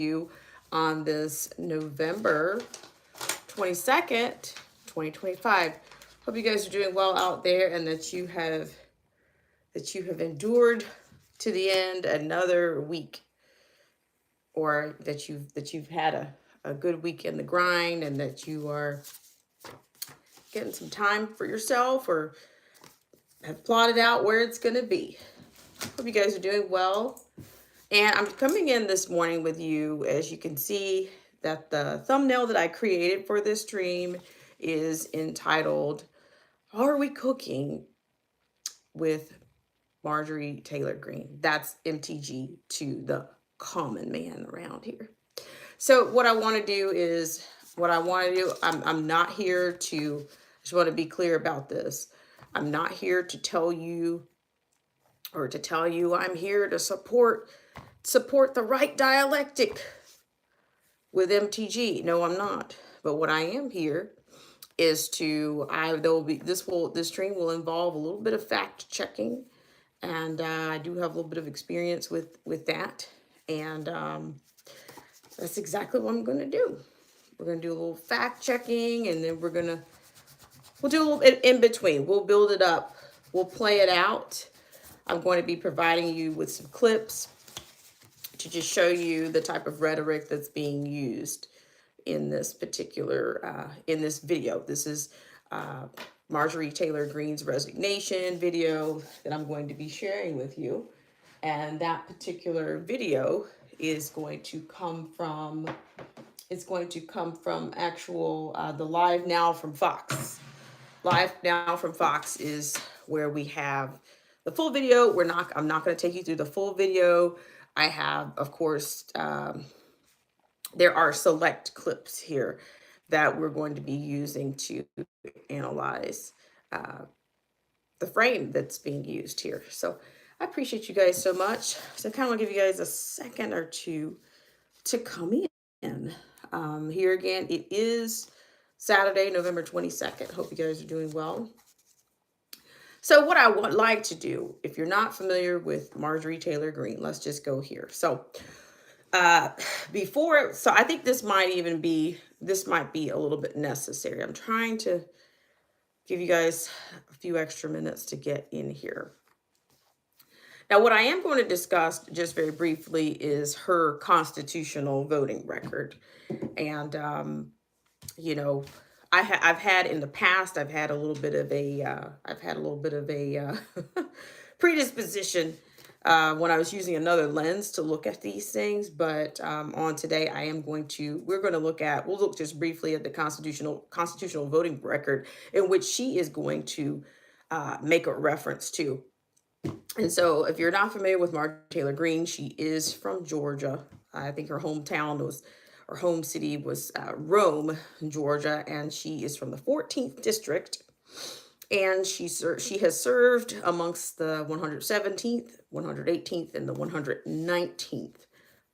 you on this November 22nd, 2025. Hope you guys are doing well out there and that you have endured to the end another week, or that you've had a good week in the grind, and that you are getting some time for yourself or have plotted out where it's going to be. Hope you guys are doing well. And I'm coming in this morning with you, as you can see, that the thumbnail that I created for this stream is entitled, Are We Cooking with Marjorie Taylor Green? That's MTG to the common man around here. So what I want to do is, I'm not here to, I just want to be clear about this. I'm not here to tell you I'm here to support the right dialectic with MTG. No, I'm not. But what I am here is this stream will involve a little bit of fact checking, and I do have a little bit of experience with that, and that's exactly what I'm going to do. We're going to do a little fact checking, and then we'll do a little bit in between. We'll build it up. We'll play it out. I'm going to be providing you with some clips to just show you the type of rhetoric that's being used in this particular, in this video. This is Marjorie Taylor Greene's resignation video that I'm going to be sharing with you. And that particular video is going to come from, actual, the Live Now from Fox. Live Now from Fox is where we have the full video. I'm not going to take you through the full video. I have, of course, there are select clips here that we're going to be using to analyze the frame that's being used here. So I appreciate you guys so much. So I kind of want to give you guys a second or two to come in. Here again, it is Saturday, November 22nd. Hope you guys are doing well. So what I would like to do, if you're not familiar with Marjorie Taylor Greene, let's just go here. So I think this might be a little bit necessary. I'm trying to give you guys a few extra minutes to get in here. Now, what I am going to discuss just very briefly is her constitutional voting record. And, I've had in the past, I've had a little bit of a predisposition when I was using another lens to look at these things. But on today, we'll look just briefly at the constitutional voting record, in which she is going to make a reference to. And so if you're not familiar with Marjorie Taylor Greene, she is from Georgia. I think her home city was Rome, Georgia, and she is from the 14th district. And she has served amongst the 117th, 118th, and the 119th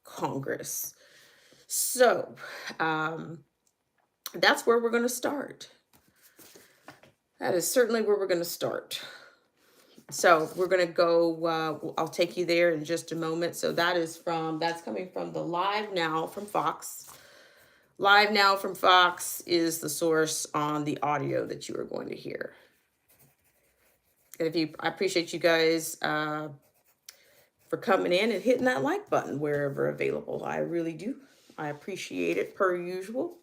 Congress. So that's where we're going to start. That is certainly where we're going to start. So we're going to go, I'll take you there in just a moment. So that's coming from the Live Now from Fox. Live Now from Fox is the source on the audio that you are going to hear. And I appreciate you guys for coming in and hitting that like button wherever available. I really do. I appreciate it per usual.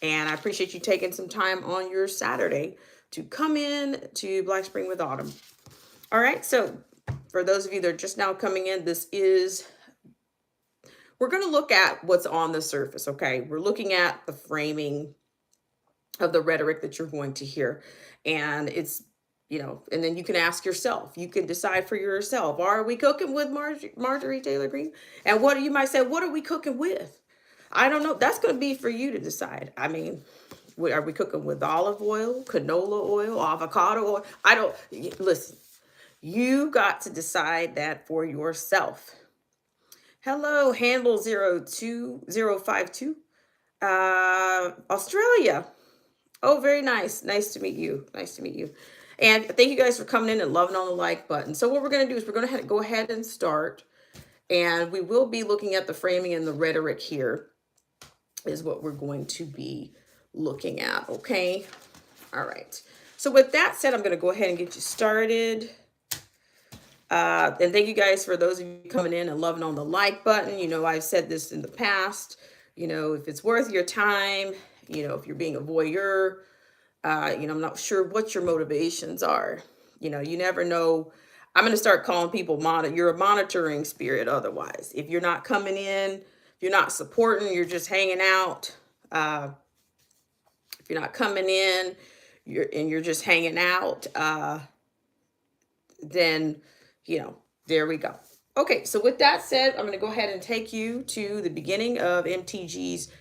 And I appreciate you taking some time on your Saturday to come in to Black Spring with Autumn. All right, so for those of you that are just now coming in, we're going to look at what's on the surface, okay? We're looking at the framing of the rhetoric that you're going to hear. And it's, and then you can ask yourself, you can decide for yourself, are we cooking with Marjorie Taylor Greene? And you might say, what are we cooking with? I don't know. That's going to be for you to decide. I mean, are we cooking with olive oil, canola oil, avocado oil? Listen. You got to decide that for yourself. Hello, handle 02052. Australia. Oh, very nice. Nice to meet you. And thank you guys for coming in and loving on the like button. So what we're going to do is we're going to go ahead and start. And we will be looking at the framing and the rhetoric here is what we're going to be looking at, okay? All right. So with that said, I'm going to go ahead and get you started. And thank you guys for those of you coming in and loving on the like button. You know, I've said this in the past, you know, if it's worth your time, you know, if you're being a voyeur, you know, I'm not sure what your motivations are. You know, you never know. I'm going to start calling people you're a monitoring spirit otherwise. If you're not coming in, if you're not supporting, you're just hanging out. If you're not coming in, you're just hanging out, then, you know, there we go. Okay, so with that said, I'm going to go ahead and take you to the beginning of MTG's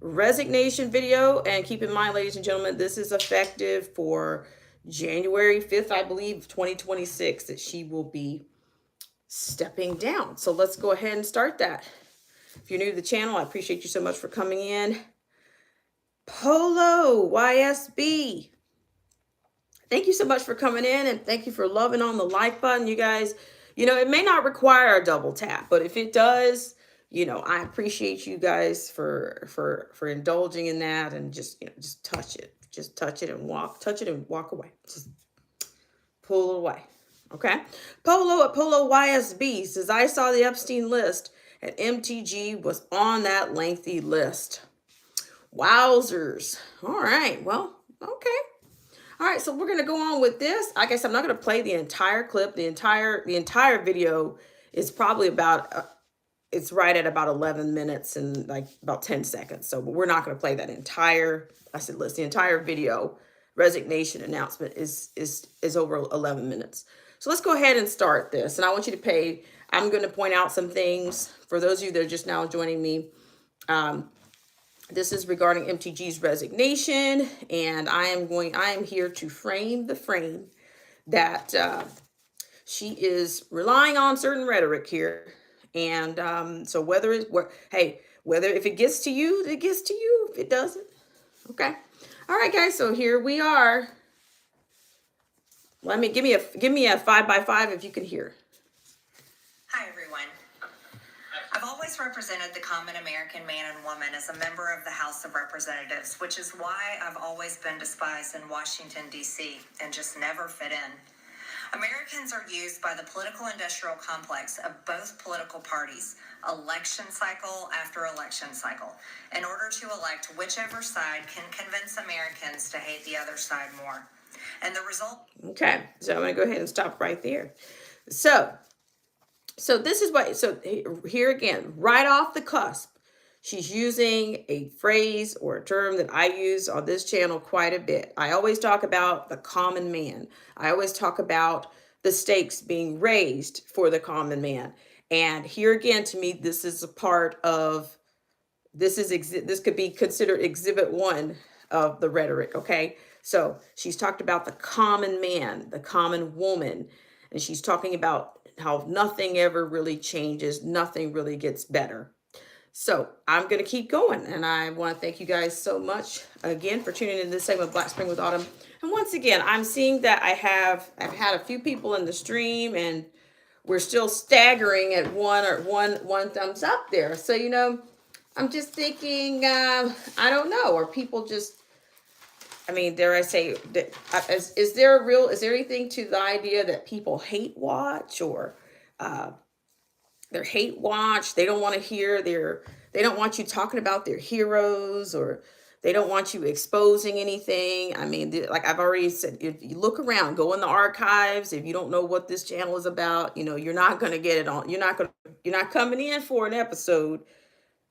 resignation video. And keep in mind, ladies and gentlemen, this is effective for January 5th, I believe, 2026, that she will be stepping down. So let's go ahead and start that. If you're new to the channel, I appreciate you so much for coming in. Polo YSB, thank you so much for coming in, and thank you for loving on the like button, you guys. You know, it may not require a double tap, but if it does, you know, I appreciate you guys for indulging in that, and just, you know, just touch it. Just touch it and walk away. Just pull it away. Okay? Polo at Polo YSB says, I saw the Epstein list and MTG was on that lengthy list. Wowzers. All right. Well, okay. All right, so we're going to go on with this. I guess I'm not going to play the entire clip. The entire video is probably about, it's right at about 11 minutes and like about 10 seconds. So, but we're not going to play that entire, I said, listen, the entire video resignation announcement is over 11 minutes. So let's go ahead and start this. And I want you to I'm going to point out some things for those of you that are just now joining me. This is regarding MTG's resignation, and I am here to frame the frame that she is relying on certain rhetoric here. And so whether if it gets to you, it gets to you. If it doesn't, okay. All right, guys, so here we are. Give me a 5x5 if you can hear. Hi, everyone. I've always represented the common American man and woman as a member of the House of Representatives, which is why I've always been despised in Washington, D.C., and just never fit in. Americans are used by the political industrial complex of both political parties, election cycle after election cycle, in order to elect whichever side can convince Americans to hate the other side more. And the result... Okay, so I'm going to go ahead and stop right there. So this is what, so here again, right off the cusp, she's using a phrase or a term that I use on this channel quite a bit. I always talk about the common man. I always talk about the stakes being raised for the common man. And here again, to me, this is a part of, this could be considered exhibit 1 of the rhetoric, okay? So she's talked about the common man, the common woman, and she's talking about how nothing ever really changes, nothing really gets better. So I'm going to keep going, and I want to thank you guys so much again for tuning in to this segment of Black Spring with Autumn. And once again, I'm seeing that I've had a few people in the stream, and we're still staggering at one thumbs up there. So, you know, I'm just thinking, I don't know, are people just, I mean, dare I say, is there anything to the idea that people hate watch, or they're hate watch? They don't want to hear they don't want you talking about their heroes, or they don't want you exposing anything. I mean, like I've already said, if you look around, go in the archives. If you don't know what this channel is about, you know, you're not going to get it on. You're not coming in for an episode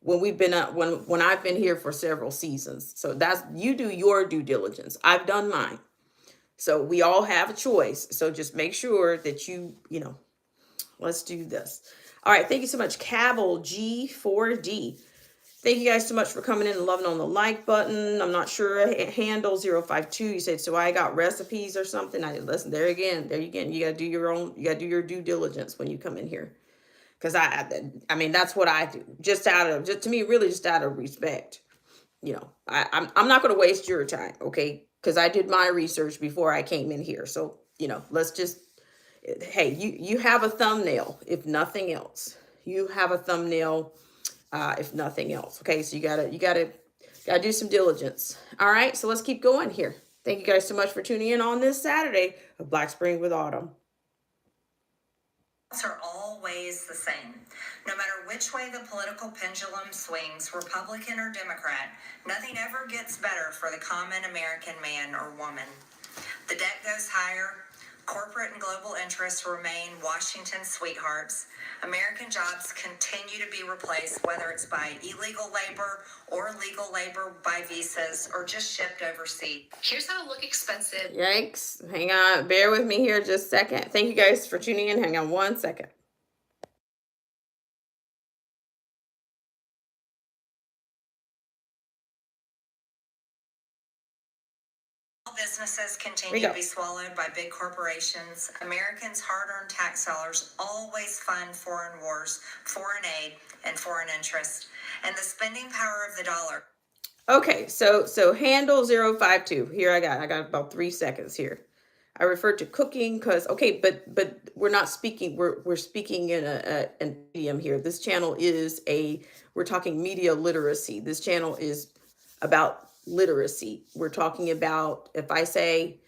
when we've been when I've been here for several seasons. So that's, you do your due diligence. I've done mine. So we all have a choice. So just make sure that you know, let's do this. All right. Thank you so much, Cabell G4D. Thank you guys so much for coming in and loving on the like button. I'm not sure, handle 052. You said, so I got recipes or something. I listen, there again, you got to do your due diligence when you come in here. Because I mean, that's what I do, just to me, really just out of respect. You know, I'm not going to waste your time, okay? Because I did my research before I came in here. So, you know, let's just, hey, you have a thumbnail, if nothing else. you have a thumbnail, if nothing else. Okay, so you gotta do some diligence. All right, so let's keep going here. Thank you guys so much for tuning in on this Saturday of Black Spring with Autumn. Are always the same. No matter which way the political pendulum swings, Republican or Democrat, nothing ever gets better for the common American man or woman. The debt goes higher. Corporate and global interests remain Washington's sweethearts. American jobs continue to be replaced, whether it's by illegal labor or legal labor by visas or just shipped overseas. Here's how to look expensive. Yikes. Hang on. Bear with me here just a second. Thank you guys for tuning in. Hang on 1 second. Businesses continue to be swallowed by big corporations. Americans' hard-earned tax dollars always fund foreign wars, foreign aid, and foreign interest. And the spending power of the dollar. Okay, so handle 052. Here I got about 3 seconds here. I referred to cooking because okay, but we're not speaking. We're speaking in a medium here. This channel is we're talking media literacy. This channel is about literacy. We're talking about, if I say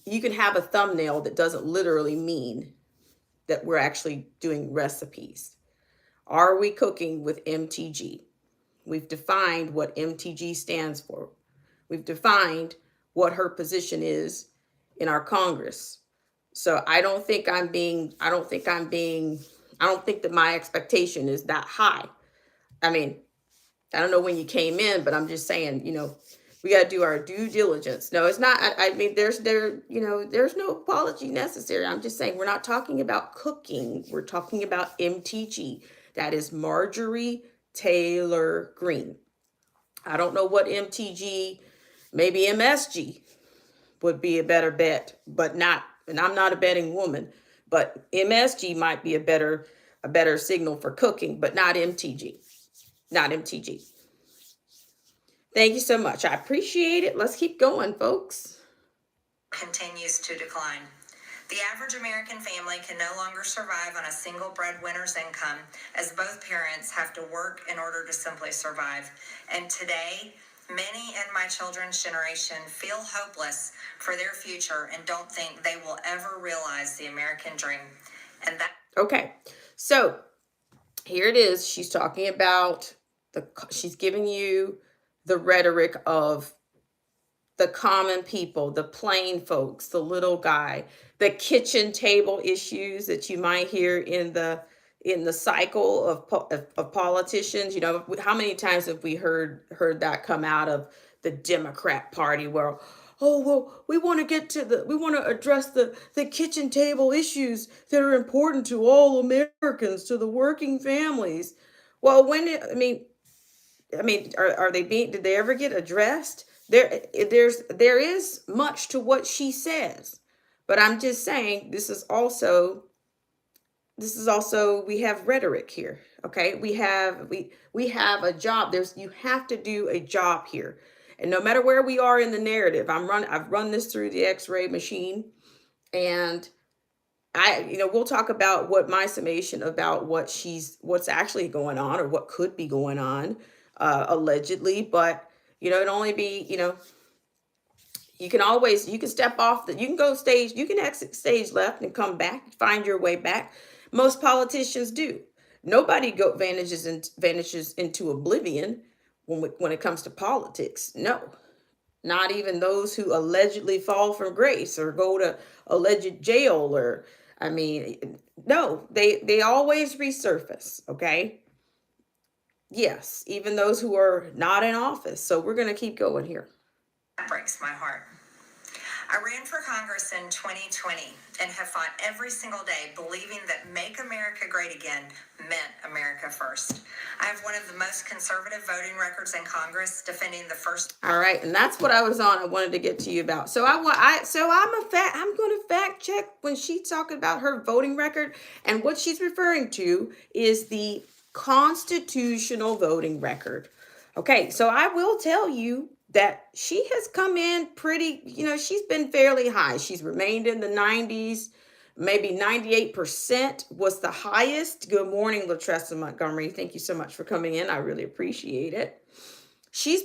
you can have a thumbnail, that doesn't literally mean that we're actually doing recipes. Are we cooking with MTG? We've defined what MTG stands for. We've defined what her position is in our Congress. So I don't think that my expectation is that high. I mean, I don't know when you came in, but I'm just saying, we got to do our due diligence. No, it's not. I mean, there's no apology necessary. I'm just saying we're not talking about cooking. We're talking about MTG. That is Marjorie Taylor Green. I don't know what MTG, maybe MSG would be a better bet, but not, and I'm not a betting woman, but MSG might be a better signal for cooking, but not MTG. Not MTG. Thank you so much. I appreciate it. Let's keep going, folks. Continues to decline. The average American family can no longer survive on a single breadwinner's income, as both parents have to work in order to simply survive. And today, many in my children's generation feel hopeless for their future and don't think they will ever realize the American dream. And that. Okay, so here it is. She's talking about she's giving you the rhetoric of the common people, the plain folks, the little guy, the kitchen table issues that you might hear in the cycle of politicians. How many times have we heard that come out of the Democrat Party, where, oh well, we want to address the kitchen table issues that are important to all Americans, to the working families. Well, are they did they ever get addressed? There is much to what she says, but I'm just saying this is also we have rhetoric here. Okay, we have a job. You have to do a job here, and no matter where we are in the narrative, I've run this through the X-ray machine, and we'll talk about what my summation about what's actually going on, or what could be going on, allegedly. But it only be, you can step off you can go stage, you can exit stage left and come back, find your way back. Most politicians do. Nobody vanishes into oblivion when it comes to politics. No, not even those who allegedly fall from grace or go to alleged jail, or no, they always resurface. Okay, yes, even those who are not in office. So we're going to keep going here. That breaks my heart. I ran for Congress in 2020 and have fought every single day believing that Make America Great Again meant America first. I have one of the most conservative voting records in Congress, defending the first. All right, and that's what I wanted to get to you about. So I'm going to fact check when she's talking about her voting record, and what she's referring to is the constitutional voting record. Okay, so I will tell you that she has come in pretty, she's been fairly high. She's remained in the 90s. maybe 98% was the highest. Good morning, Latressa Montgomery. Thank you so much for coming in. I really appreciate it. She's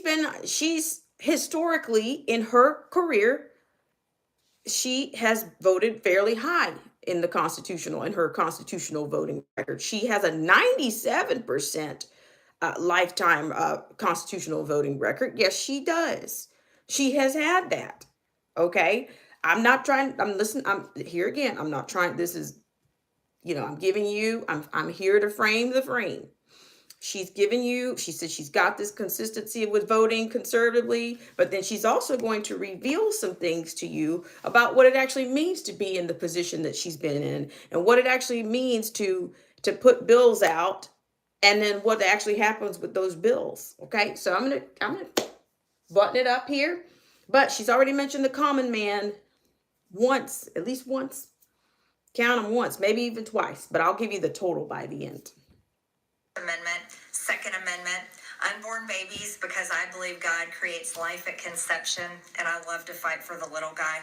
historically in her career, she has voted fairly high in her constitutional voting record. She has a 97% lifetime constitutional voting record. Yes, she does. She has had that. Okay. I'm here again. I'm not trying, this is, I'm here to frame the frame. She's given you, she said she's got this consistency with voting conservatively, but then she's also going to reveal some things to you about what it actually means to be in the position that she's been in, and what it actually means to put bills out, and then what actually happens with those bills. Okay, so I'm gonna button it up here. But she's already mentioned the common man once, at least once. Count them once, maybe even twice, but I'll give you the total by the end. Amendment, Second Amendment, unborn babies, because I believe God creates life at conception, and I love to fight for the little guy.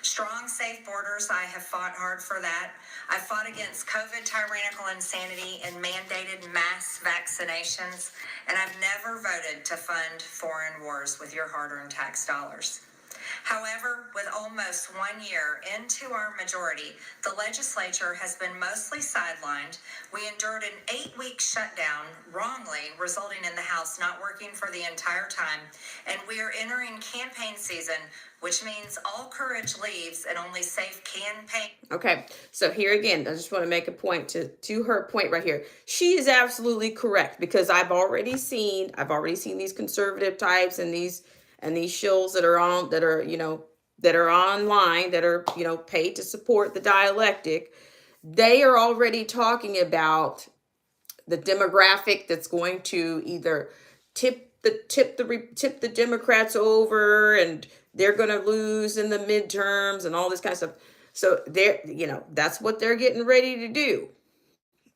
Strong, safe borders, I have fought hard for that. I fought against COVID tyrannical insanity and mandated mass vaccinations, and I've never voted to fund foreign wars with your hard-earned tax dollars. However, with almost 1 year into our majority, the legislature has been mostly sidelined. We endured an 8-week shutdown, wrongly, resulting in the House not working for the entire time. And we are entering campaign season, which means all courage leaves and only safe campaign. Okay, so here again, I just want to make a point to her point right here. She is absolutely correct, because I've already seen these conservative types and these shills that are online, that are, paid to support the dialectic. They are already talking about the demographic that's going to either tip the Democrats over, and they're going to lose in the midterms and all this kind of stuff. So that's what they're getting ready to do.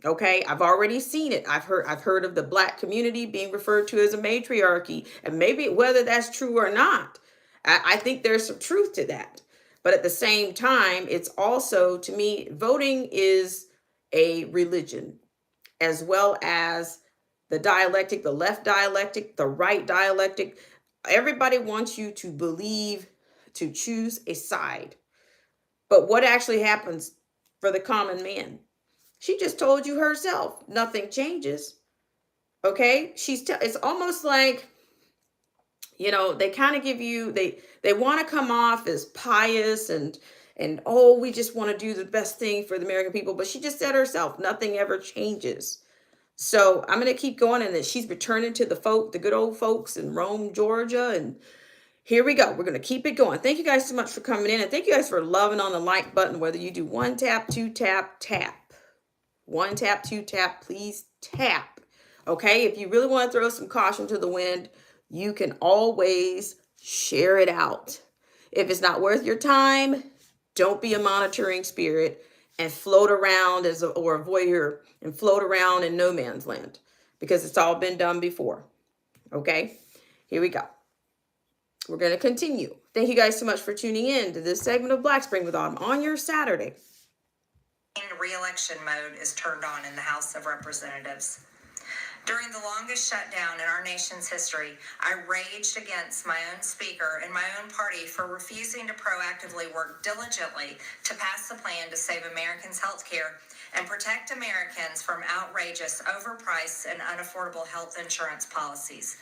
Okay, I've already seen it. I've heard of the Black community being referred to as a matriarchy, and maybe whether that's true or not, I think there's some truth to that. But at the same time, it's also, to me, voting is a religion, as well as the dialectic, the left dialectic, the right dialectic. Everybody wants you to believe, to choose a side. But what actually happens for the common man? She just told you herself, nothing changes. Okay? It's almost like, they kind of give you, they want to come off as pious and oh, we just want to do the best thing for the American people. But she just said herself, nothing ever changes. So I'm going to keep going, and that she's returning to the good old folks in Rome, Georgia. And here we go. We're going to keep it going. Thank you guys so much for coming in, and thank you guys for loving on the like button, whether you do 1 tap, 2 tap, tap. 1 tap, 2 tap, please tap. Okay, if you really want to throw some caution to the wind, you can always share it out. If it's not worth your time, don't be a monitoring spirit and float around or a voyeur and float around in no man's land, because it's all been done before. Okay, here we go. We're going to continue. Thank you guys so much for tuning in to this segment of Black Spring with Autumn on your Saturday. Re-election mode is turned on in the House of Representatives. During the longest shutdown in our nation's history, I raged against my own speaker and my own party for refusing to proactively work diligently to pass the plan to save Americans' health care and protect Americans from outrageous, overpriced, and unaffordable health insurance policies.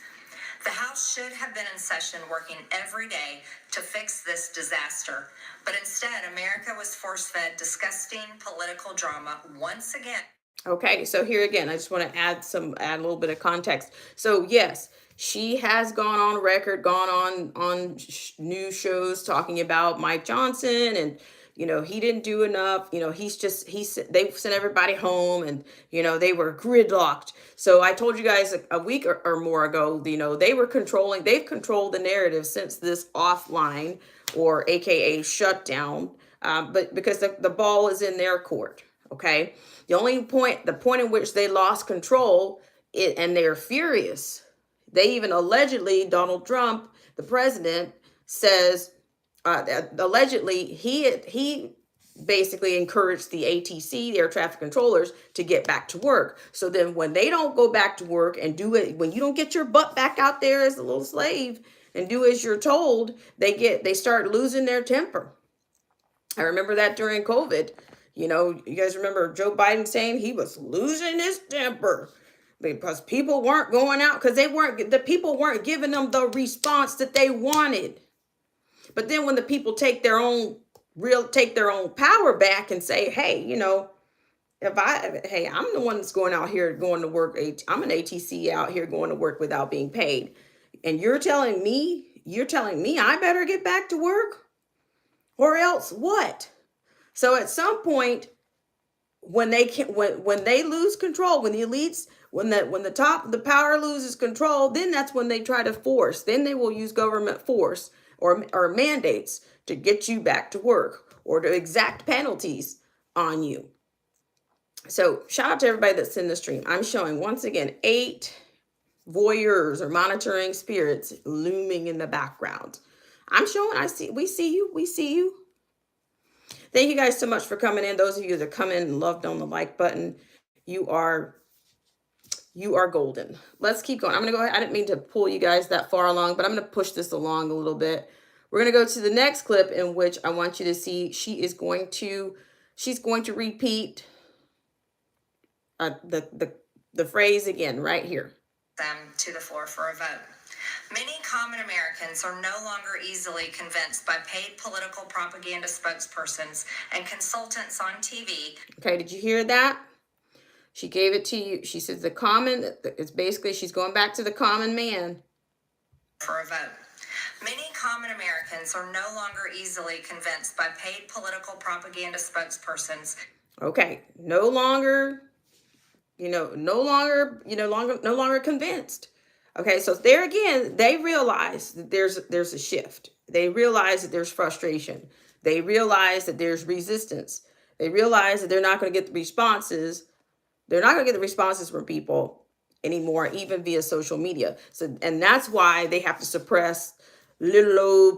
The House should have been in session working every day to fix this disaster, but instead, America was force-fed disgusting political drama once again. Okay, so here again, I just want to add a little bit of context. So yes, she has gone on record, gone on news shows talking about Mike Johnson, and he didn't do enough. They sent everybody home, and they were gridlocked. So I told you guys a week or more ago, they've controlled the narrative since this offline, or AKA shutdown, but because the ball is in their court. Okay, the point in which they lost control, and they're furious. They even allegedly, Donald Trump, the president, says allegedly he basically encourage the ATC, the air traffic controllers, to get back to work. So then when they don't go back to work and do it, when you don't get your butt back out there as a little slave and do as you're told, they start losing their temper. I remember that during COVID. You guys remember Joe Biden saying he was losing his temper because people weren't going out because the people weren't giving them the response that they wanted. But then when the people take their own power back and say, hey, I'm the one that's going out here going to work. I'm an ATC out here going to work without being paid. And you're telling me I better get back to work or else what? So at some point, when they lose control, when the elites, when the power loses control, then that's when they try to force. Then they will use government force or mandates to get you back to work or to exact penalties on you. So shout out to everybody that's in the stream. I'm showing once again 8 voyeurs or monitoring spirits looming in the background. We see you. Thank you guys so much for coming in. Those of you that come in and loved on the like button, you are golden. Let's keep going. I'm going to go ahead. I didn't mean to pull you guys that far along, but I'm going to push this along a little bit. We're going to go to the next clip in which I want you to see she's going to repeat the phrase again right here. Them to the floor for a vote. Many common Americans are no longer easily convinced by paid political propaganda spokespersons and consultants on TV. Okay, did you hear that? She gave it to you. She says it's basically she's going back to the common man. For a vote. Many common Americans are no longer easily convinced by paid political propaganda spokespersons. Okay, no longer convinced. Okay, so there again, they realize that there's a shift. They realize that there's frustration. They realize that there's resistance. They realize that they're not going to get the responses. They're not going to get the responses from people anymore, even via social media. So, and that's why they have to suppress little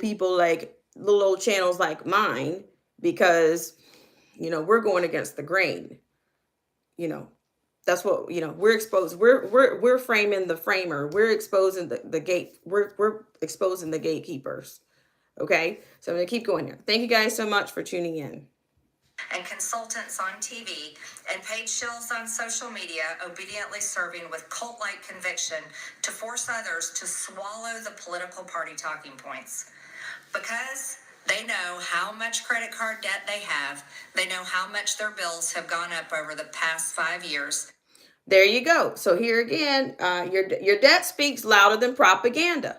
old channels like mine, because, we're going against the grain. That's what, we're exposed. We're framing the framer. We're exposing the gate. We're exposing the gatekeepers. Okay. So I'm going to keep going here. Thank you guys so much for tuning in. And consultants on TV and paid shills on social media obediently serving with cult-like conviction to force others to swallow the political party talking points. Because they know how much credit card debt they have. They know how much their bills have gone up over the past 5 years. There you go. So here again, your debt speaks louder than propaganda.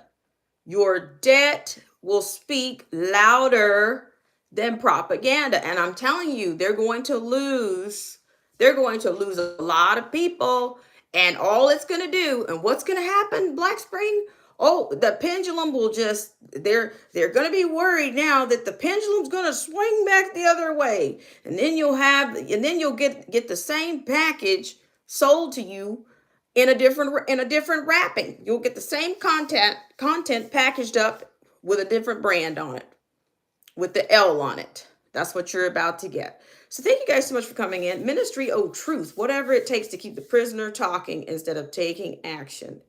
Your debt will speak louder than propaganda. And I'm telling you, they're going to lose a lot of people. And all it's going to do, and what's going to happen, Black Spring? Oh, the pendulum will they're going to be worried now that the pendulum's going to swing back the other way. And then you'll get the same package sold to you in a different wrapping. You'll get the same content packaged up with a different brand on it, with the L on it. That's what you're about to get. So thank you guys so much for coming in. Ministry of Truth, whatever it takes to keep the prisoner talking instead of taking action.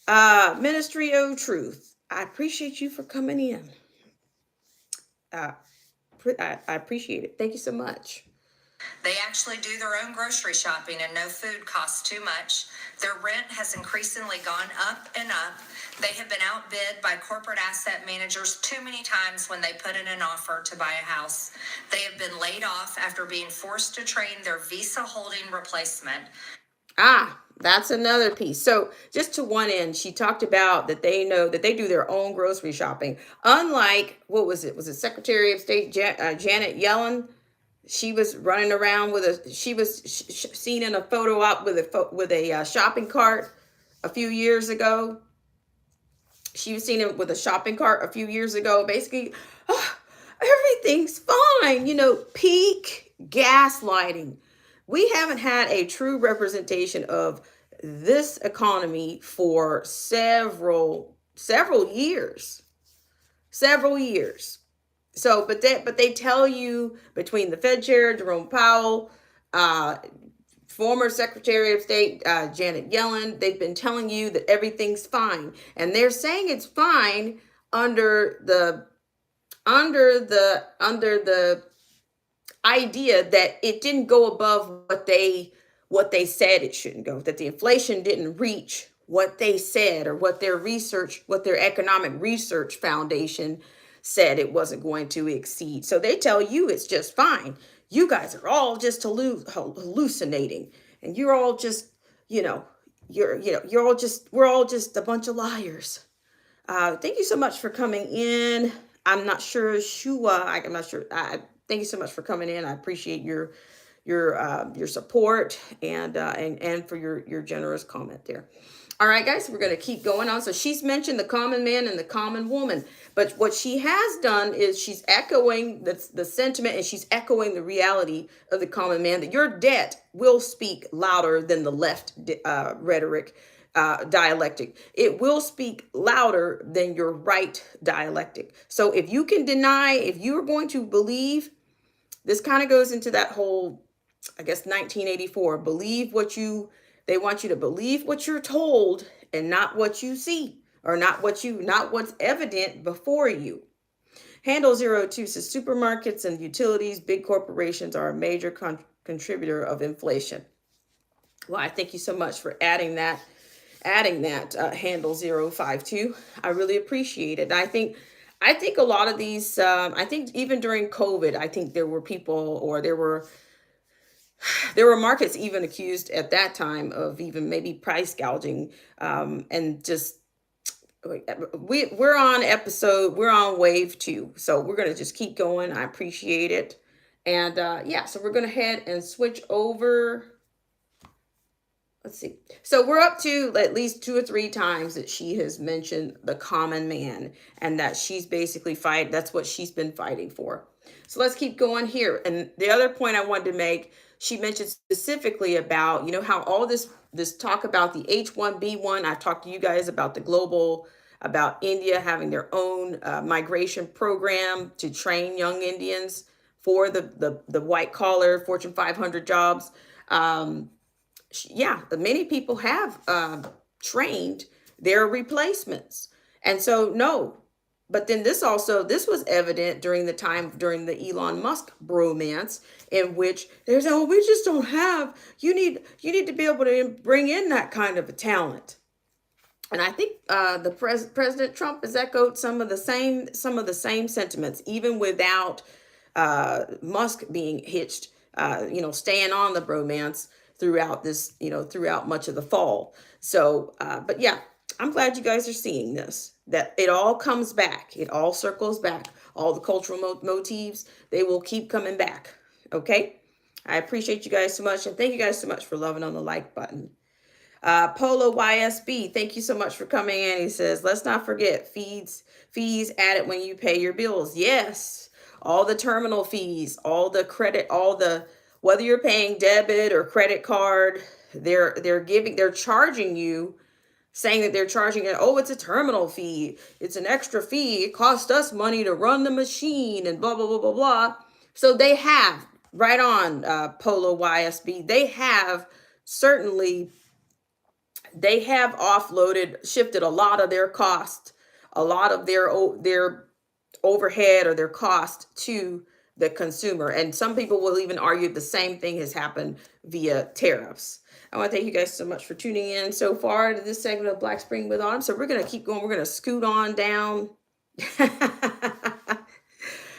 Ministry of Truth, I appreciate you for coming in. I appreciate it. Thank you so much. They actually do their own grocery shopping and no food costs too much. Their rent has increasingly gone up and up. They have been outbid by corporate asset managers too many times when they put in an offer to buy a house. They have been laid off after being forced to train their Visa holding replacement. That's another piece. So just to one end, she talked about that they know that they do their own grocery shopping. Unlike, was it Secretary of State Janet Yellen? She was running around she was seen in a photo op with a shopping cart a few years ago. She was seen with a shopping cart a few years ago. Basically, everything's fine. Peak gaslighting. We haven't had a true representation of this economy for several years. But they tell you, between the Fed chair Jerome Powell, uh, former Secretary of State Janet Yellen, they've been telling you that everything's fine, and they're saying it's fine under the idea that it didn't go above what they said it shouldn't go, that the inflation didn't reach what they said, or what their economic research foundation said it wasn't going to exceed. So they tell you it's just fine. You guys are all just hallucinating, and you're all just, you know, you're all just, we're all just a bunch of liars. Thank you so much for coming in. I'm not sure, Shua. I'm not sure. Thank you so much for coming in. I appreciate your support, and for your generous comment there. All right, guys, we're going to keep going on. So she's mentioned the common man and the common woman, but what she has done is she's echoing the sentiment, and she's echoing the reality of the common man, that your debt will speak louder than the left rhetoric, dialectic. It will speak louder than your right dialectic. So if you can deny, if you're going to believe, this kind of goes into that whole, I guess, 1984, they want you to believe what you're told, and not what you see, or not what's evident before you. Handle 02 says supermarkets and utilities, big corporations are a major contributor of inflation. Well, I thank you so much for adding that handle 052. I really appreciate it. And I think a lot of these, I think even during COVID, I think there were people, or there were markets even accused at that time of even maybe price gouging, and just, we're on wave 2, so we're going to just keep going. I appreciate it. And yeah, so we're going to head and switch over. Let's see. So we're up to at least 2 or 3 times that she has mentioned the common man, and that she's basically that's what she's been fighting for. So let's keep going here. And the other point I wanted to make, she mentioned specifically about, how all this talk about the H1B1, I've talked to you guys about about India having their own migration program to train young Indians for the white collar Fortune 500 jobs. Yeah, many people have trained their replacements. And so, no. But then this was evident during the Elon Musk bromance, in which there's, oh, we just don't have, you need to be able to bring in that kind of a talent. And I think President Trump has echoed some of the same sentiments, even without Musk being hitched, staying on the bromance throughout much of the fall. So, but yeah, I'm glad you guys are seeing this, that it all comes back. It all circles back. All the cultural motifs, they will keep coming back. Okay. I appreciate you guys so much. And thank you guys so much for loving on the like button. Polo YSB, thank you so much for coming in. He says, let's not forget fees added when you pay your bills. Yes. All the terminal fees, all the credit, whether you're paying debit or credit card, they're charging you, saying that they're charging it. Oh, it's a terminal fee. It's an extra fee. It cost us money to run the machine, and blah, blah, blah, blah, blah. So they have, right on, Polo YSB, they have shifted a lot of their cost, a lot of their overhead or their cost to the consumer. And some people will even argue the same thing has happened via tariffs. I want to thank you guys so much for tuning in so far to this segment of Black Spring with Autumn. So we're going to keep going. We're going to scoot on down.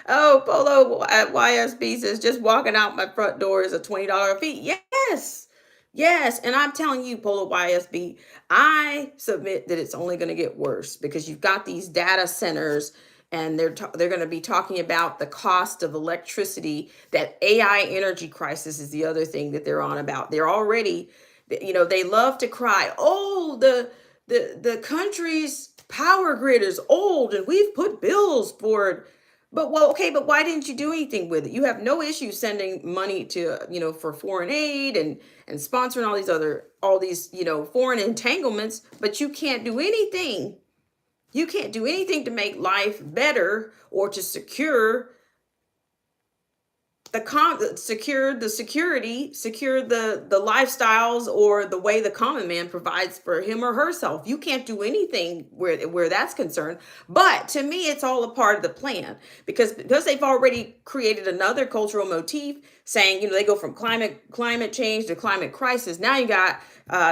Oh, Polo at YSB says, just walking out my front door is a $20 fee. Yes. Yes. And I'm telling you, Polo YSB, I submit that it's only going to get worse, because you've got these data centers, and they're going to be talking about the cost of electricity. That AI energy crisis is the other thing that they're on about. They're already, they love to cry, oh, the country's power grid is old and we've put bills for it. But but why didn't you do anything with it? You have no issue sending money to, for foreign aid and sponsoring all these foreign entanglements, but you can't do anything You can't do anything to make life better or to secure secure the lifestyles or the way the common man provides for him or herself. You can't do anything where that's concerned. But to me, it's all a part of the plan, because they've already created another cultural motif saying, they go from climate change to climate crisis. Now you got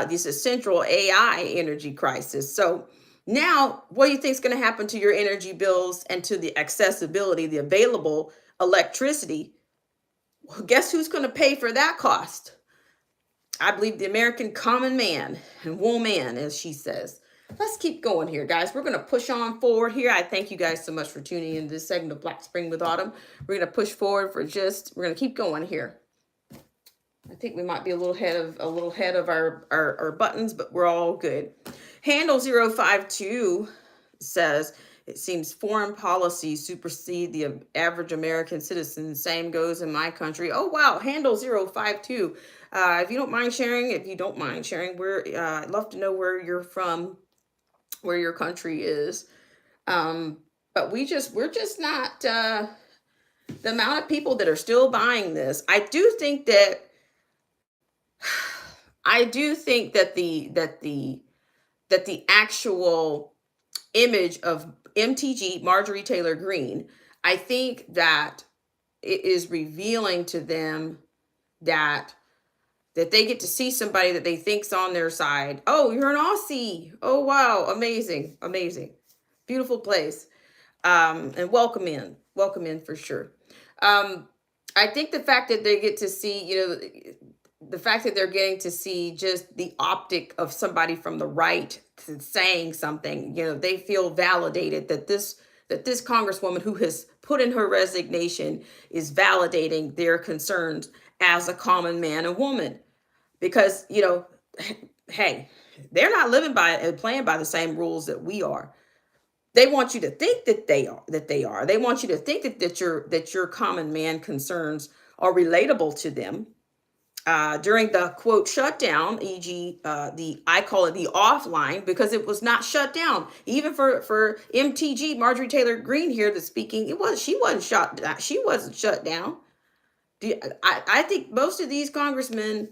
this essential AI energy crisis. So now, what do you think is going to happen to your energy bills and to the accessibility, the available electricity? Guess who's going to pay for that cost? I believe the American common man and woman, as she says. Let's keep going here, guys. We're going to push on forward here. I thank you guys so much for tuning in to this segment of Black Spring with Autumn. We're going to push forward we're going to keep going here. I think we might be a little ahead of our buttons, but we're all good. Handle 052 says, it seems foreign policies supersede the average American citizen. Same goes in my country. Oh, wow. Handle 052. If you don't mind sharing, I'd love to know where you're from, where your country is. But we're just not, the amount of people that are still buying this. I do think that the actual image of MTG, Marjorie Taylor Green, I think that it is revealing to them that they get to see somebody that they think's on their side. Oh, you're an Aussie. Oh, wow. Amazing. Beautiful place. And welcome in for sure. I think the fact that they get to see, the fact that they're getting to see just the optic of somebody from the right saying something, they feel validated that this congresswoman who has put in her resignation is validating their concerns as a common man and woman. Because, hey, they're not living by and playing by the same rules that we are. They want you to think that they are. They want you to think that your common man concerns are relatable to them. During the quote shutdown, e.g., I call it the offline, because it was not shut down. Even for MTG, Marjorie Taylor Green here, the speaking, she wasn't shut down. I think most of these congressmen,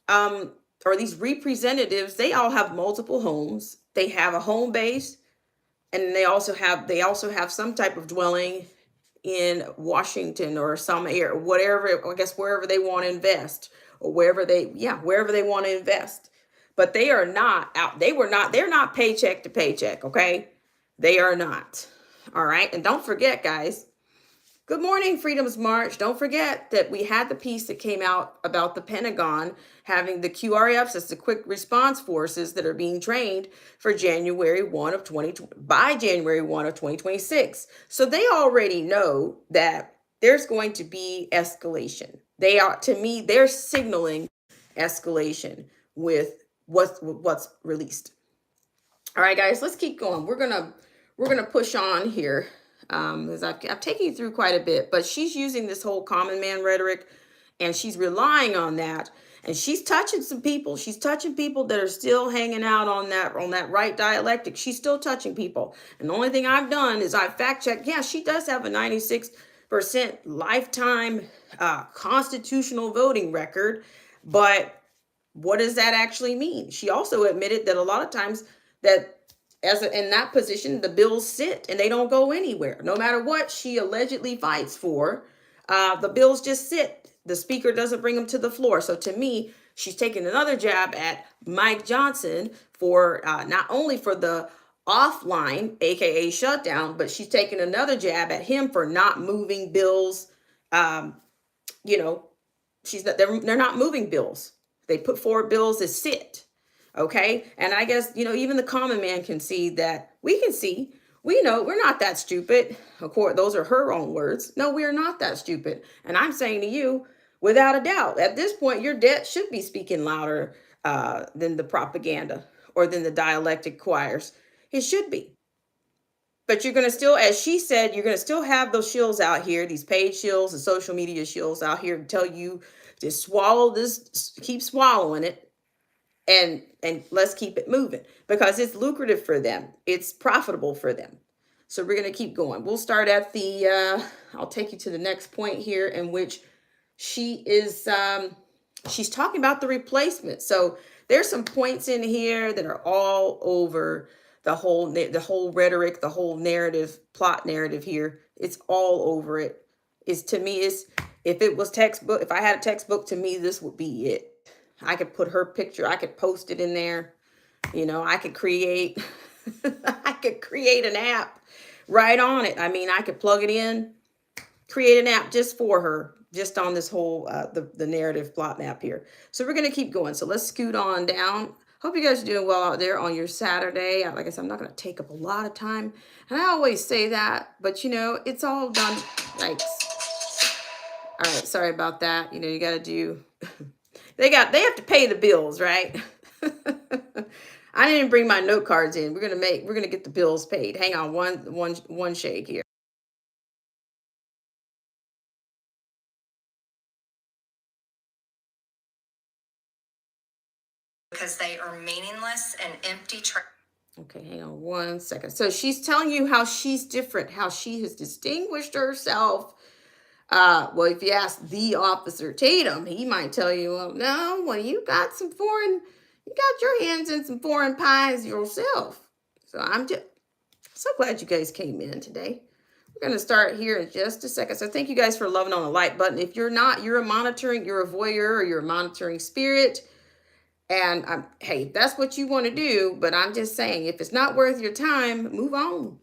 or these representatives, they all have multiple homes. They have a home base, and they also have some type of dwelling in Washington or some area, whatever, I guess wherever they want to invest, or wherever they want to invest. But they are not out. They're not paycheck to paycheck, okay? They are not. All right. And don't forget, guys, good morning, Freedom's March. Don't forget that we had the piece that came out about the Pentagon having the QRFs, as the quick response forces that are being trained for January 1 of 2026. So they already know that there's going to be escalation. They're signaling escalation with what's released. All right, guys, let's keep going. We're gonna push on here. Because I've taken you through quite a bit, but she's using this whole common man rhetoric, and she's relying on that, and she's touching some people. She's touching people that are still hanging out on that right dialectic. She's still touching people, and the only thing I've done is I've fact checked. Yeah, she does have a 96% lifetime constitutional voting record, but what does that actually mean? She also admitted that a lot of times that in that position, the bills sit and they don't go anywhere. No matter what she allegedly fights for, the bills just sit. The speaker doesn't bring them to the floor. So to me, she's taking another jab at Mike Johnson for not only for the offline, aka shutdown, but she's taking another jab at him for not moving bills. They're not moving bills. They put forward bills that sit. Okay. And I guess, even the common man can see that. We know we're not that stupid. Of course, those are her own words. No, we're not that stupid. And I'm saying to you, without a doubt, at this point, your debt should be speaking louder than the propaganda or than the dialectic choirs. It should be. But you're going to still, as she said, you're going to still have those shills out here, these paid shills and social media shills out here to tell you to swallow this, keep swallowing it. and let's keep it moving because it's lucrative for them. It's profitable for them. So we're going to keep going. We'll start at the I'll take you to the next point here, in which she is she's talking about the replacement. So there's some points in here that are all over the whole rhetoric, the whole narrative, plot narrative here. It's all over it. Is to me is if it was textbook, if I had a textbook, to me this would be it. I could put her picture, I could post it in there. I could create I could create an app right on it. I mean, I could plug it in, create an app just for her, just on this whole the narrative plot map here. So we're going to keep going. So let's scoot on down. Hope you guys are doing well out there on your Saturday. Like I said, I'm not going to take up a lot of time, and I always say that, but it's all done. Yikes. All right, sorry about that. You got to do they have to pay the bills, right? I didn't bring my note cards in. We're gonna get the bills paid. Hang on one shake here. Because they are meaningless and empty. Okay, hang on one second. So she's telling you how she's different, how she has distinguished herself. Well, if you ask the officer Tatum, he might tell you, well, no, well, you got your hands in some foreign pies yourself. So I'm just so glad you guys came in today. We're going to start here in just a second. So thank you guys for loving on the like button. If you're not, you're a voyeur, or you're a monitoring spirit. And hey, that's what you want to do. But I'm just saying, if it's not worth your time, move on.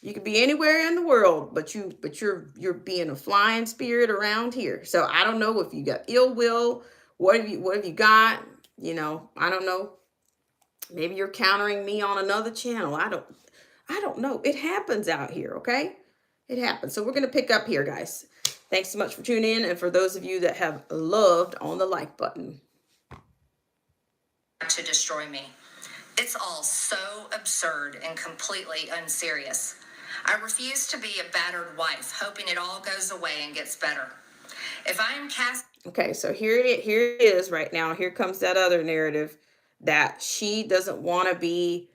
You could be anywhere in the world, but you're being a flying spirit around here. So I don't know if you got ill will. What have you got? I don't know. Maybe you're countering me on another channel. I don't know. It happens out here, okay? It happens. So we're going to pick up here, guys. Thanks so much for tuning in. And for those of you that have loved, on the like button. To destroy me. It's all so absurd and completely unserious. I refuse to be a battered wife, hoping it all goes away and gets better. If I am cast... Okay, so here it is right now. Here comes that other narrative that she doesn't want to be,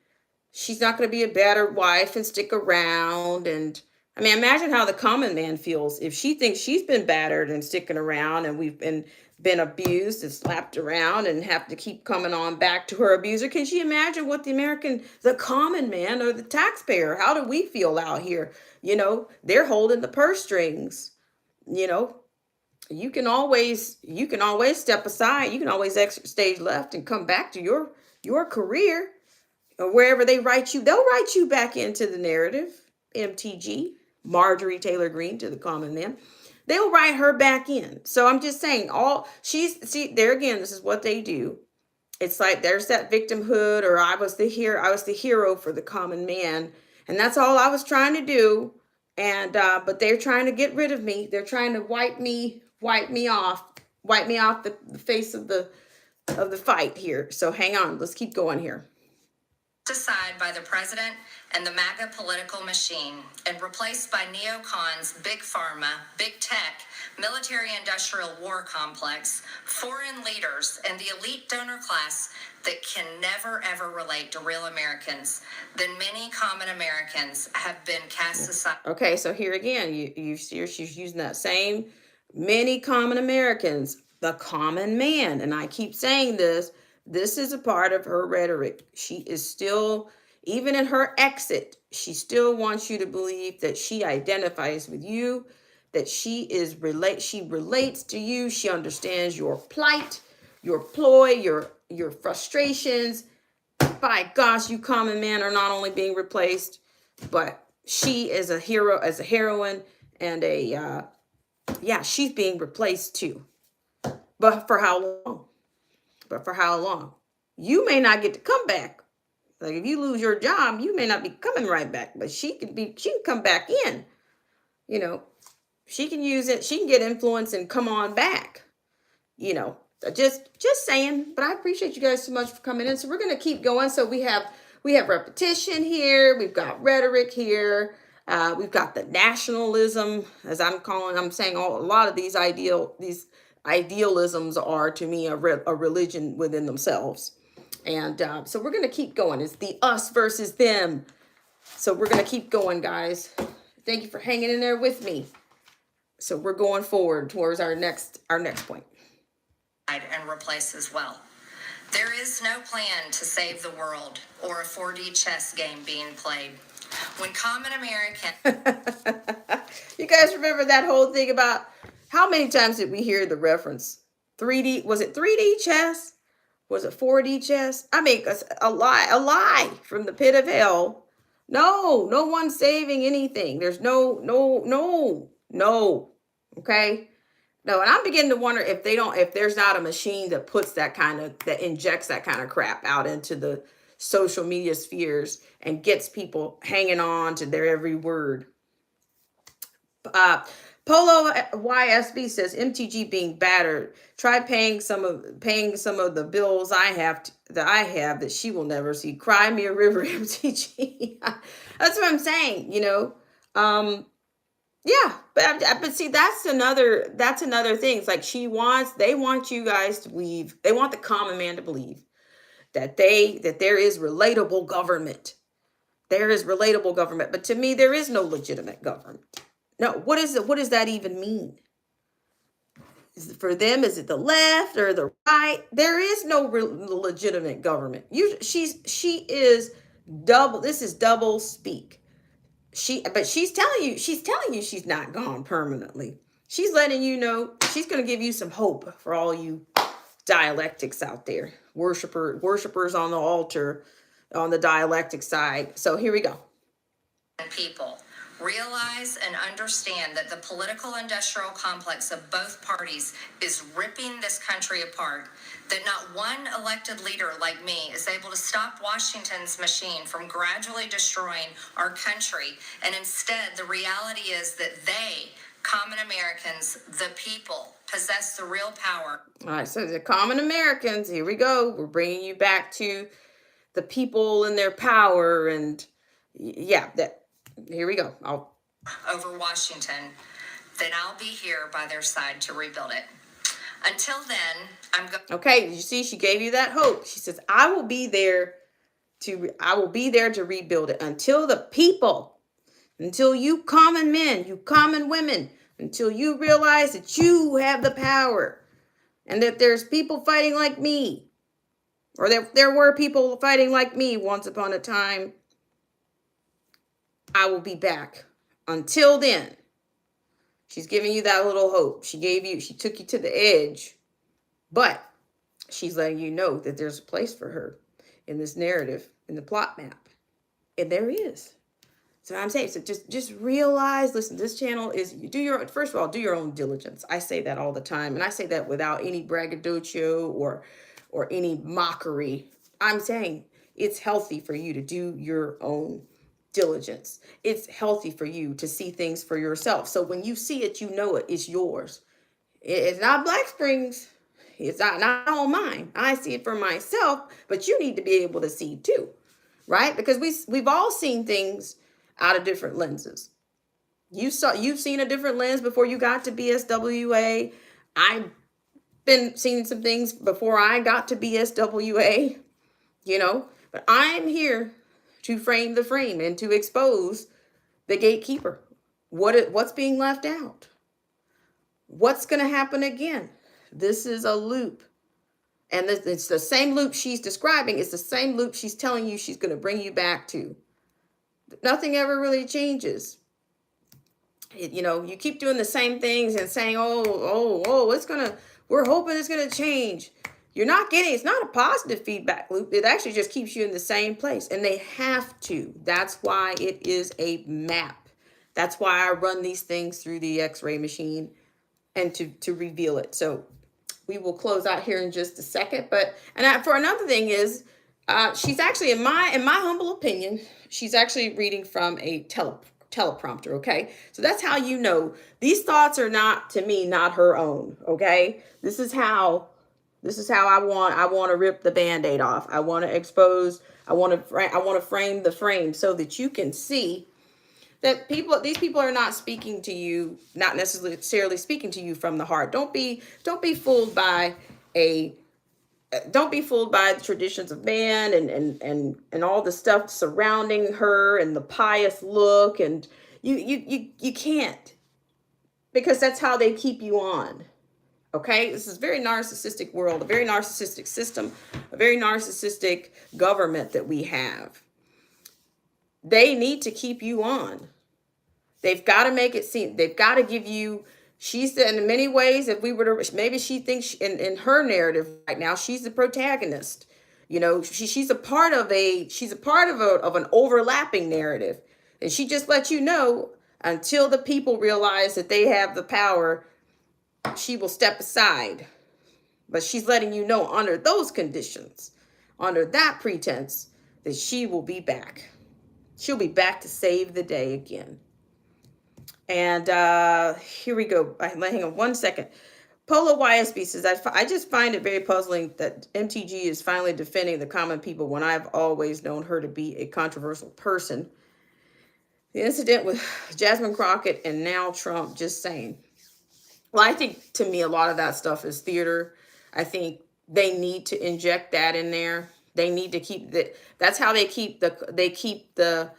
she's not going to be a battered wife and stick around. And I mean, imagine how the common man feels if she thinks she's been battered and sticking around, and we've been abused and slapped around and have to keep coming on back to her abuser. Can she imagine what the common man or the taxpayer, how do we feel out here? They're holding the purse strings. You can always step aside. You can always exit stage left and come back to your career, or wherever they write you. They'll write you back into the narrative. MTG, Marjorie Taylor Green, to the common man. They'll write her back in. So I'm just saying, there again, this is what they do. It's like there's that victimhood, or I was the hero for the common man, and that's all I was trying to do. And but they're trying to get rid of me. They're trying to wipe me off the face of the fight here. So hang on, let's keep going here. Aside by the president and the MAGA political machine, and replaced by neocons, big pharma, big tech, military-industrial war complex, foreign leaders, and the elite donor class that can never ever relate to real Americans, then many common Americans have been cast aside. Okay, so here again, you see she's using that same many common Americans, the common man. And I keep saying this is a part of her rhetoric. She is still, even in her exit, she still wants you to believe that she identifies with you, that she relates to you. She understands your plight, your ploy, your frustrations. By gosh, you common man are not only being replaced, but she is a hero, as a heroine, and she's being replaced too. But for how long? You may not get to come back. Like if you lose your job, you may not be coming right back, but she can come back in. She can use it. She can get influence and come on back. Just saying. But I appreciate you guys so much for coming in. So we're going to keep going. So we have repetition here. We've got rhetoric here. We've got the nationalism, as I'm saying a lot of these idealisms are to me a religion within themselves. And so we're going to keep going. It's the us versus them. So we're going to keep going, guys. Thank you for hanging in there with me. So we're going forward towards our next point. And replace as well. There is no plan to save the world or a 4D chess game being played. When common American... You guys remember that whole thing about how many times did we hear the reference? 3D, was it 3D chess? Was it 4D chess? I mean, a lie from the pit of hell. No one's saving anything. There's no. Okay. No, and I'm beginning to wonder if there's not a machine that injects that kind of crap out into the social media spheres and gets people hanging on to their every word. Polo YSB says MTG being battered. Try paying some of the bills I have that she will never see. Cry me a river, MTG. That's what I'm saying. Yeah, but see, that's another thing. It's like they want you guys to believe. They want the common man to believe that there is relatable government. There is relatable government, but to me, there is no legitimate government. No, what does that even mean? For them, is it the left or the right? There is no legitimate government. She is double. This is double speak. She's telling you she's not gone permanently. She's letting you know she's going to give you some hope for all you dialectics out there, worshipers on the altar, on the dialectic side. So here we go. People realize and understand that the political industrial complex of both parties is ripping this country apart, that not one elected leader like me is able to stop Washington's machine from gradually destroying our country, and instead the reality is that they, common Americans, the people, possess the real power. All right, so the common Americans, here we go. We're bringing you back to the people and their power, and yeah, here we go. Over Washington, then I'll be here by their side to rebuild it. Until then, I'm going. Okay, you see, she gave you that hope. She says, I will be there to rebuild it. Until you common men, you common women, until you realize that you have the power and that there's people fighting like me, or that there were people fighting like me once upon a time, I will be back. Until then, she's giving you that little hope. She took you to the edge, but she's letting you know that there's a place for her in this narrative, in the plot map. And there is. So I'm saying, so just realize, listen, this channel is, first of all, do your own diligence. I say that all the time. And I say that without any braggadocio or any mockery. I'm saying it's healthy for you to do your own diligence. It's healthy for you to see things for yourself. So when you see it, you know it's yours. It's not Black Springs. It's not all mine. I see it for myself, but you need to be able to see too, right? Because we've all seen things out of different lenses. You've seen a different lens before you got to BSWA. I've been seeing some things before I got to BSWA, but I'm here to frame the frame and to expose the gatekeeper. What's being left out? What's going to happen again? This is a loop. And it's the same loop she's describing. It's the same loop she's telling you she's going to bring you back to. Nothing ever really changes. You keep doing the same things and saying, we're hoping it's going to change. It's not a positive feedback loop. It actually just keeps you in the same place. And they have to. That's why it is a map. That's why I run these things through the X-ray machine and to reveal it. So we will close out here in just a second. For another thing is, she's actually, in my humble opinion, she's actually reading from a teleprompter, okay? So that's how you know these thoughts are not her own, okay? This is how I want to rip the Band-Aid off. I want to expose, I want to frame the frame so that you can see that these people are not speaking to you, not necessarily speaking to you from the heart. Don't be fooled by a don't be fooled by the traditions of man and all the stuff surrounding her and the pious look, and you can't, because that's how they keep you on. Okay, this is a very narcissistic world, a very narcissistic system, a very narcissistic government that we have. They need to keep you on. They've got to make it seem, they've got to give you, she's the, in many ways, if we were to, maybe she thinks in her narrative right now, she's the protagonist. You know, she's a part of of an overlapping narrative. And she just lets you know, until the people realize that they have the power, she will step aside. But she's letting you know, under those conditions, under that pretense, that she will be back. She'll be back to save the day again. And here we go. Hang on one second. Polo YSB says, I just find it very puzzling that MTG is finally defending the common people when I've always known her to be a controversial person. The incident with Jasmine Crockett and now Trump, just saying. Well, I think, to me, a lot of that stuff is theater. I think they need to inject that in there. They need to keep that. That's how they keep the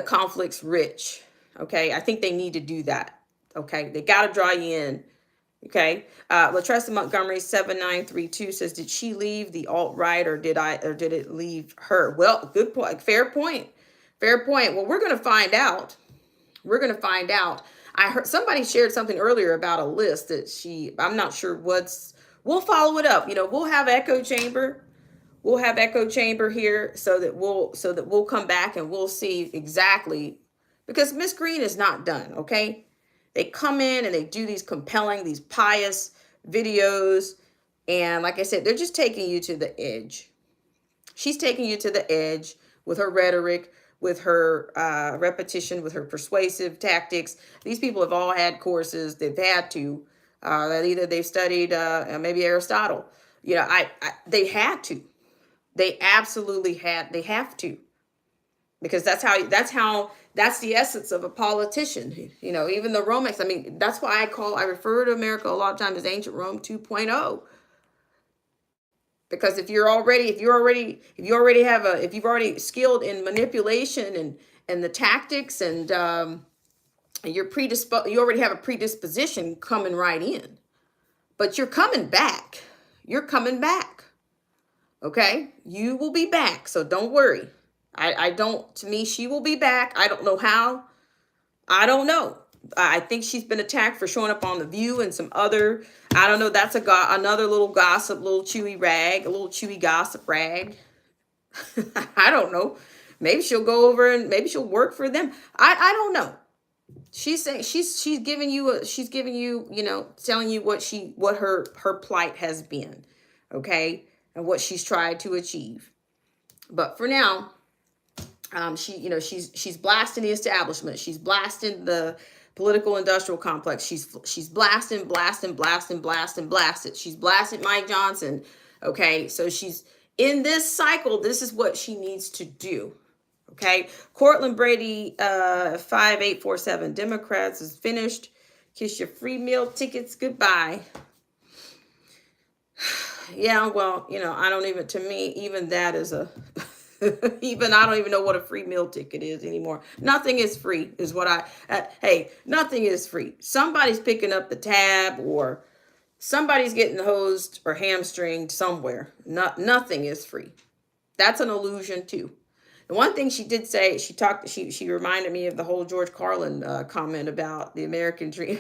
conflicts rich. Okay, I think they need to do that. Okay, they got to draw you in. Okay, Latressa Montgomery 7932 says, did she leave the alt-right, or did it leave her? Well, good point. Fair point. Well, we're going to find out. I heard somebody shared something earlier about a list that I'm not sure we'll follow it up. You know, we'll have echo chamber here, so that we'll come back and we'll see exactly, because Miss Green is not done. Okay, they come in and they do these compelling, these pious videos, and like I said, they're just taking you to the edge. She's taking you to the edge with her rhetoric, with her repetition, with her persuasive tactics. These people have all had courses. They've had to, that either they've studied maybe Aristotle. You know, they had to. They absolutely they have to, because that's the essence of a politician. You know, even the Romans. I mean, that's why I refer to America a lot of times as ancient Rome 2.0. Because if you're already skilled in manipulation and the tactics, and you already have a predisposition coming right in. But you're coming back. Okay, you will be back, so don't worry. To me, she will be back. I don't know how. I don't know. I think she's been attacked for showing up on The View and some other, I don't know, that's another little gossip, little chewy gossip rag. I don't know. Maybe she'll go over and maybe she'll work for them. I don't know. She's saying she's giving you, you know, telling you what her plight has been, okay, and what she's tried to achieve. But for now, she's blasting the establishment. She's blasting the political industrial complex. She's blasted. She's blasted Mike Johnson. Okay, so she's in this cycle. This is what she needs to do. Okay, Cortland Brady 5847 Democrats is finished. Kiss your free meal tickets goodbye. Yeah, well, you know, to me, even that is a even I don't even know what a free meal ticket is anymore. Nothing is free is what hey, nothing is free. Somebody's picking up the tab, or somebody's getting hosed or hamstringed somewhere. Nothing is free. That's an illusion too. The one thing she did say, she reminded me of the whole George Carlin comment about the American dream.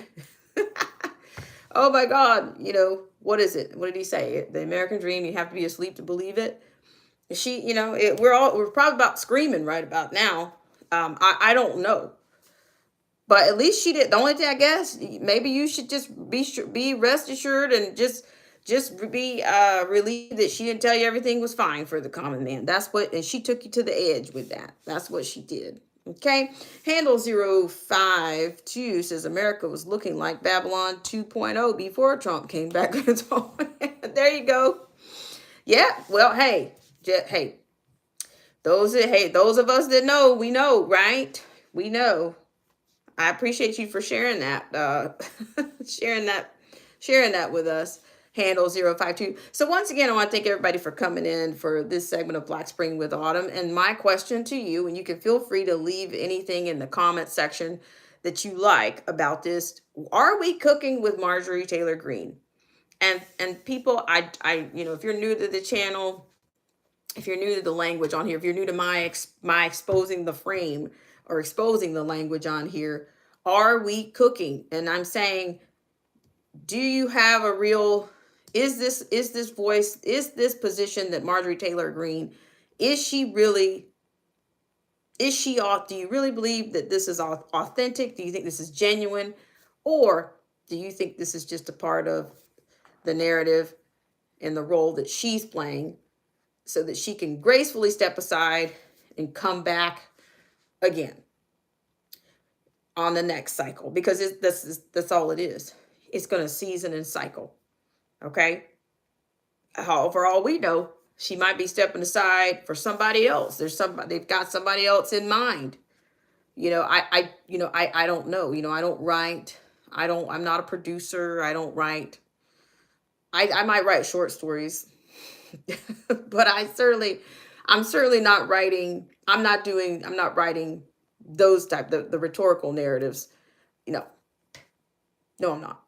Oh my God, you know, what is it? What did he say? The American dream, you have to be asleep to believe it. She, you know, we're probably about screaming right about now. I don't know, but at least she did. The only thing, I guess, maybe you should just be rest assured and just be relieved that she didn't tell you everything was fine for the common man. And she took you to the edge with that. That's what she did. Okay, Handle 052 says America was looking like Babylon 2.0 before Trump came back. There you go. Yeah, well, hey, those of us that know, we know, right? We know. I appreciate you for sharing that, sharing that with us. Handle 052. So once again, I want to thank everybody for coming in for this segment of Black Spring with Autumn. And my question to you, and you can feel free to leave anything in the comment section that you like about this. Are we cooking with Marjorie Taylor Green? And people, if you're new to the channel, if you're new to the language on here, if you're new to my exposing the frame or exposing the language on here, are we cooking? And I'm saying, do you have a real, is this voice, is this position that Marjorie Taylor Green, is she really, do you really believe that this is authentic? Do you think this is genuine? Or do you think this is just a part of the narrative and the role that she's playing so that she can gracefully step aside and come back again on the next cycle? Because that's all it is. It's going to season and cycle. Okay. For all we know, she might be stepping aside for somebody else. They've got somebody else in mind. I don't know. I don't write. I'm not a producer. I don't write. I might write short stories, but I'm certainly not writing. I'm not writing those the rhetorical narratives. No, no, I'm not.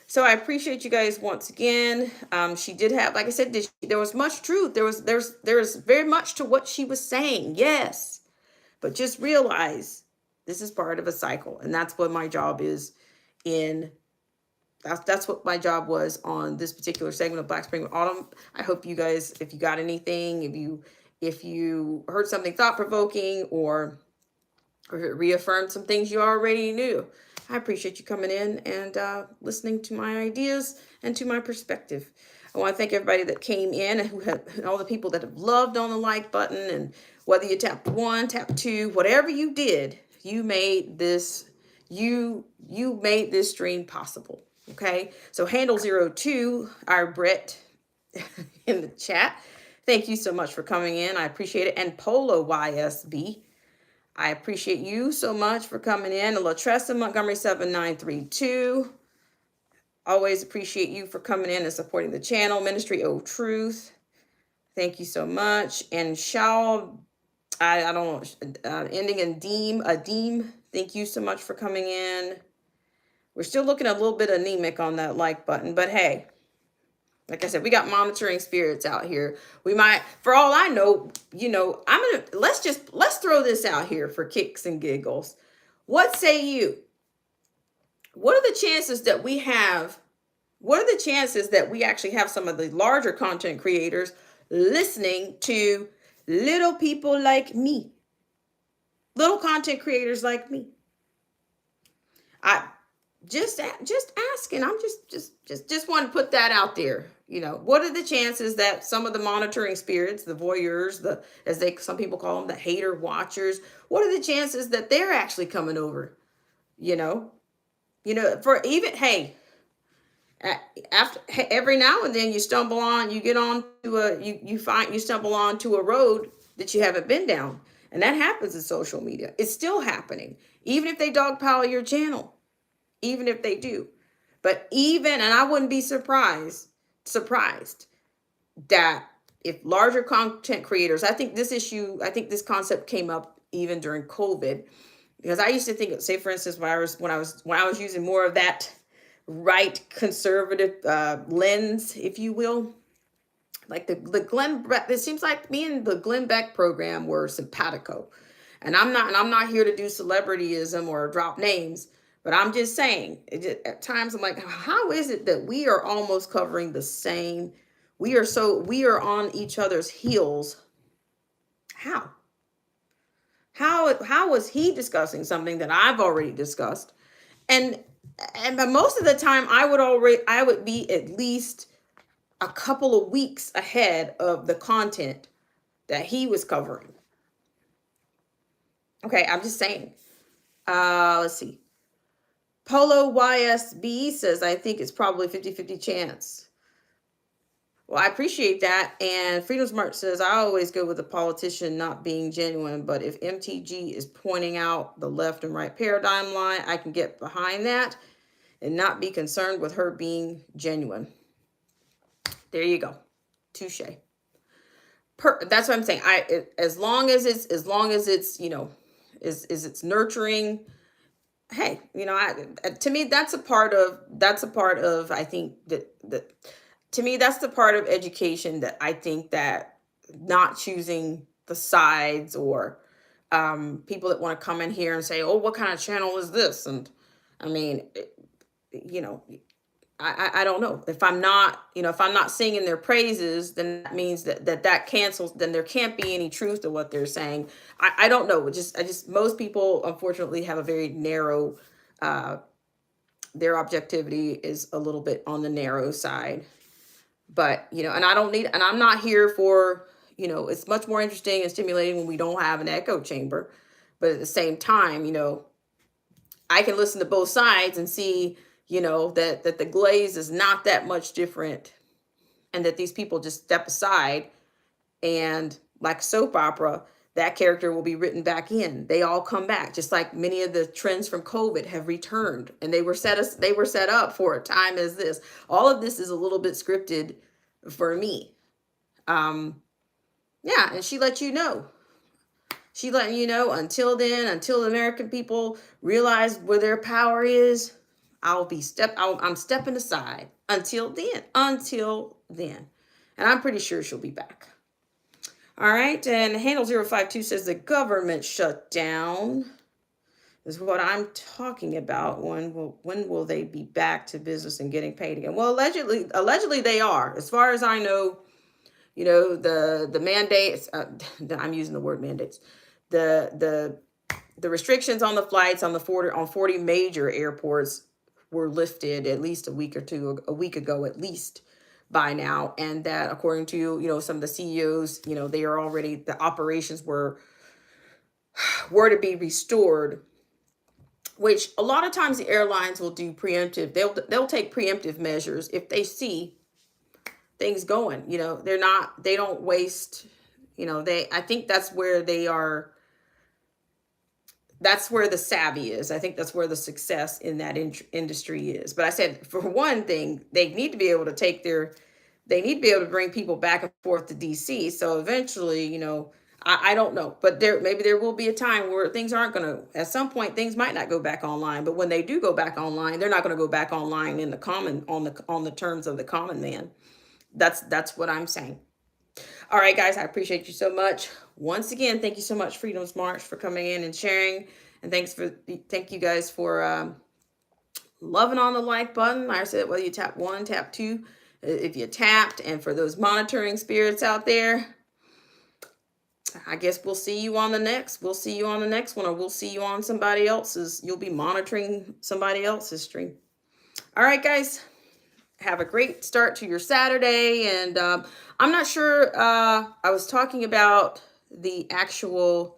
So I appreciate you guys once again. She did have, like I said, there was much truth. There's very much to what she was saying. Yes, but just realize this is part of a cycle, and that's what my job is in. That's what my job was on this particular segment of Black Spring with Autumn. I hope you guys, if you got anything, if you heard something thought provoking, or it reaffirmed some things you already knew, I appreciate you coming in and listening to my ideas and to my perspective. I want to thank everybody that came in and all the people that have loved on the like button, and whether you tapped 1, tap 2, whatever you did, you made this stream possible. Okay, so handle 02, our Brett in the chat. Thank you so much for coming in. I appreciate it. And Polo YSB, I appreciate you so much for coming in. And Latressa Montgomery 7932. Always appreciate you for coming in and supporting the channel. Ministry of Truth. Thank you so much. And Shaw, I don't know, ending in Adeem. Thank you so much for coming in. We're still looking a little bit anemic on that like button, but hey, like I said, we got monitoring spirits out here. We might, for all I know, let's throw this out here for kicks and giggles. What say you? What are the chances that we actually have some of the larger content creators listening to little people like me? Little content creators like me. I just asking. I'm just want to put that out there. What are the chances that some of the monitoring spirits, the voyeurs, some people call them, the hater watchers, what are the chances that they're actually coming over? For even, hey, after every now and then you stumble onto a road that you haven't been down, and that happens in social media. It's still happening, even if they dogpile your channel. Even if they do. But and I wouldn't be surprised that if larger content creators, I think this concept came up even during COVID, because I used to think, say for instance, when I was using more of that right conservative lens, if you will, like the Glenn Beck, it seems like me and the Glenn Beck program were simpatico. And I'm not here to do celebrityism or drop names. But I'm just saying, at times I'm like, how is it that we are almost covering the same? We are on each other's heels. How? How was he discussing something that I've already discussed? And most of the time I would be at least a couple of weeks ahead of the content that he was covering. Okay, I'm just saying. Let's see. Polo YSB says, I think it's probably 50-50 chance. Well, I appreciate that. And Freedom Smart says, I always go with a politician not being genuine, but if MTG is pointing out the left and right paradigm line, I can get behind that and not be concerned with her being genuine. There you go. Touche. That's what I'm saying. As long as it's, is it's nurturing. Hey, to me, that's a part of, I think that to me, that's the part of education that I think that not choosing the sides, or people that want to come in here and say, oh, what kind of channel is this? And I mean, you know, I don't know. If I'm not singing their praises, then that means that cancels, then there can't be any truth to what they're saying. I don't know. Most people unfortunately have a very narrow, uh, their objectivity is a little bit on the narrow side. But, and I'm not here for, it's much more interesting and stimulating when we don't have an echo chamber. But at the same time, I can listen to both sides and see, that the glaze is not that much different, and that these people just step aside, and like soap opera, that character will be written back in. They all come back, just like many of the trends from COVID have returned, and they were set up for a time as this. All of this is a little bit scripted for me. Yeah, and she let you know. She letting you know, until then, until the American people realize where their power is, I'm stepping aside until then. Until then. And I'm pretty sure she'll be back. All right, and Handle 052 says the government shutdown is what I'm talking about. When will they be back to business and getting paid again? Well, allegedly they are. As far as I know, the mandates. I'm using the word mandates. The restrictions on the flights on 40 major airports were lifted at least a week ago, at least, by now. And that, according to some of the CEOs, they are already, the operations were to be restored, which a lot of times the airlines will do preemptive. They'll take preemptive measures if they see things going. They don't waste. I think that's where they are. That's where the savvy is. I think that's where the success in that industry is. But I said, for one thing, they need to be able to bring people back and forth to DC. So eventually, I don't know, but maybe there will be a time where things aren't going to, at some point, things might not go back online. But when they do go back online, they're not going to go back online in on the terms of the common man. That's what I'm saying. All right, guys, I appreciate you so much. Once again, thank you so much, Freedom's March, for coming in and sharing. And thank you guys for loving on the like button. Like I said, whether you tap 1, tap 2, if you tapped. And for those monitoring spirits out there, I guess we'll see you on the next. We'll see you on the next one, or we'll see you on somebody else's. You'll be monitoring somebody else's stream. All right, guys. Have a great start to your Saturday. And I'm not sure. I was talking about the actual,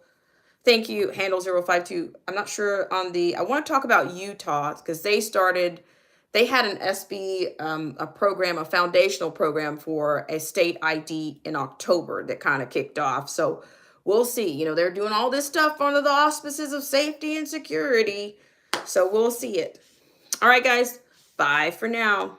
thank you, Handle 052. I'm not sure I want to talk about Utah, because they had an SB, a program, a foundational program for a state ID in October that kind of kicked off. So we'll see. They're doing all this stuff under the auspices of safety and security. So we'll see it. All right, guys. Bye for now.